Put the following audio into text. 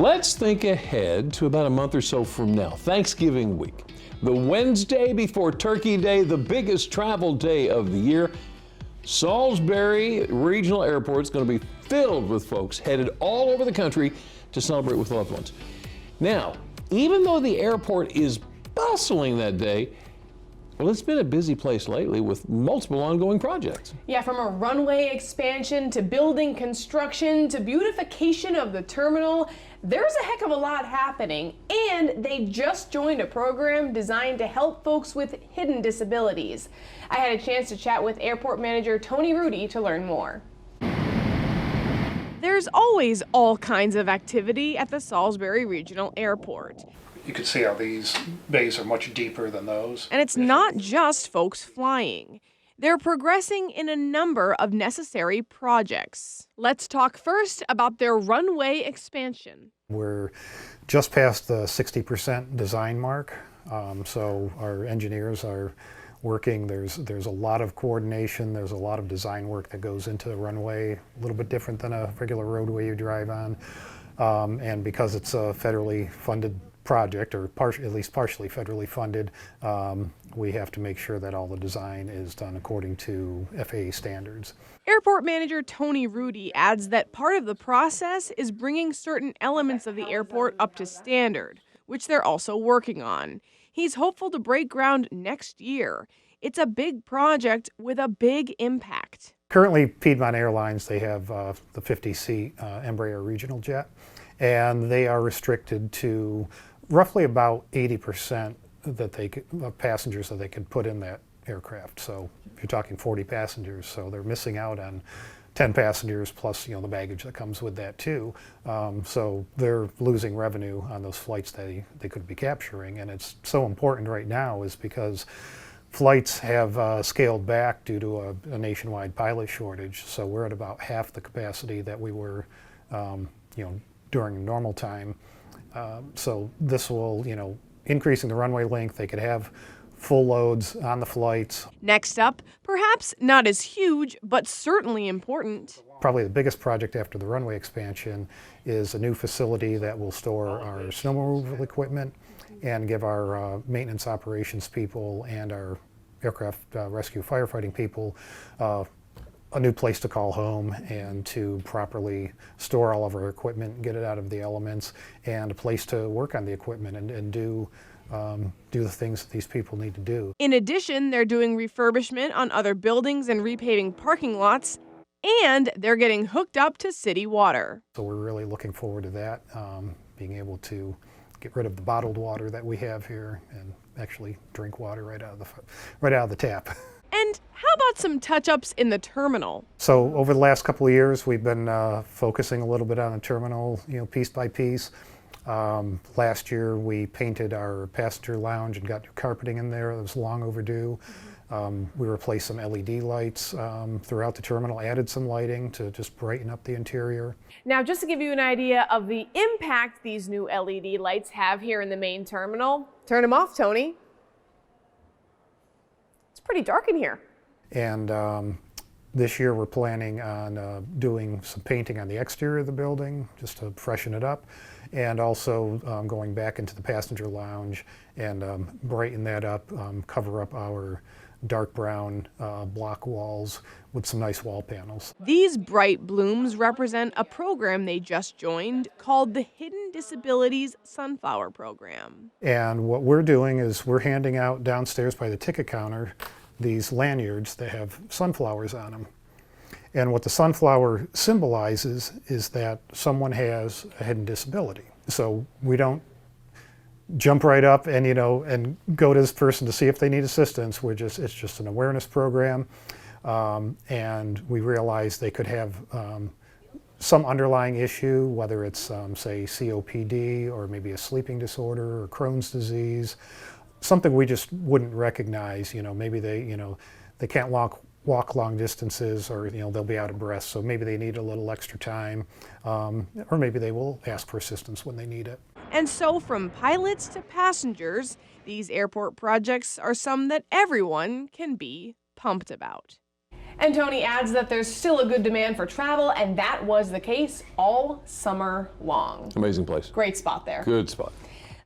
Let's think ahead to about a month or so from now, Thanksgiving week. The Wednesday before Turkey Day, the biggest travel day of the year. Salisbury Regional Airport is going to be filled with folks headed all over the country to celebrate with loved ones. Now, even though the airport is bustling that day, well, it's been a busy place lately with multiple ongoing projects. Yeah, from a runway expansion to building construction to beautification of the terminal, there's a heck of a lot happening. And they just joined a program designed to help folks with hidden disabilities. I had a chance to chat with airport manager Tony Rudy to learn more. There's always all kinds of activity at the Salisbury Regional Airport. You can see how these bays are much deeper than those. And it's not just folks flying. They're progressing in a number of necessary projects. Let's talk first about their runway expansion. We're just past the 60% design mark, so our engineers are working. There's a lot of coordination. There's a lot of design work that goes into the runway, a little bit different than a regular roadway you drive on. And because it's a federally funded project, or at least partially federally funded, we have to make sure that all the design is done according to FAA standards. Airport manager Tony Rudy adds that part of the process is bringing certain elements of the airport up to standard, which they're also working on. He's hopeful to break ground next year. It's a big project with a big impact. Currently, Piedmont Airlines, they have the 50-seat Embraer regional jet, and they are restricted to roughly about 80% of passengers that they could put in that aircraft. So if you're talking 40 passengers, so they're missing out on 10 passengers plus the baggage that comes with that too. So they're losing revenue on those flights they could be capturing, and it's so important right now is because flights have scaled back due to a nationwide pilot shortage. So we're at about half the capacity that we were during normal time. So this will, increasing the runway length, they could have full loads on the flights. Next up, perhaps not as huge, but certainly important. Probably the biggest project after the runway expansion is a new facility that will store our snow removal equipment and give our maintenance operations people and our aircraft rescue firefighting people a new place to call home and to properly store all of our equipment and get it out of the elements, and a place to work on the equipment and do the things that these people need to do. In addition, they're doing refurbishment on other buildings and repaving parking lots, and they're getting hooked up to city water. So we're really looking forward to that, being able to get rid of the bottled water that we have here and actually drink water right out of the tap. And how about some touch-ups in the terminal? So over the last couple of years, we've been focusing a little bit on the terminal, piece by piece. Last year, we painted our passenger lounge and got new carpeting in there. It was long overdue. We replaced some LED lights throughout the terminal, added some lighting to just brighten up the interior. Now, just to give you an idea of the impact these new LED lights have here in the main terminal, turn them off, Tony. It's pretty dark in here. And this year we're planning on doing some painting on the exterior of the building just to freshen it up, and also going back into the passenger lounge and brighten that up, cover up our dark brown block walls with some nice wall panels. These bright blooms represent a program they just joined called the Hidden Disabilities Sunflower Program. And what we're doing is we're handing out downstairs by the ticket counter these lanyards that have sunflowers on them. And what the sunflower symbolizes is that someone has a hidden disability. So we don't jump right up and and go to this person to see if they need assistance. It's just an awareness program, and we realize they could have some underlying issue, whether it's say COPD or maybe a sleeping disorder or Crohn's disease, something we just wouldn't recognize. Maybe they can't walk long distances, or they'll be out of breath, so maybe they need a little extra time, or maybe they will ask for assistance when they need it. And so from pilots to passengers, these airport projects are some that everyone can be pumped about. And Tony adds that there's still a good demand for travel, and that was the case all summer long. Amazing place. Great spot there. Good spot.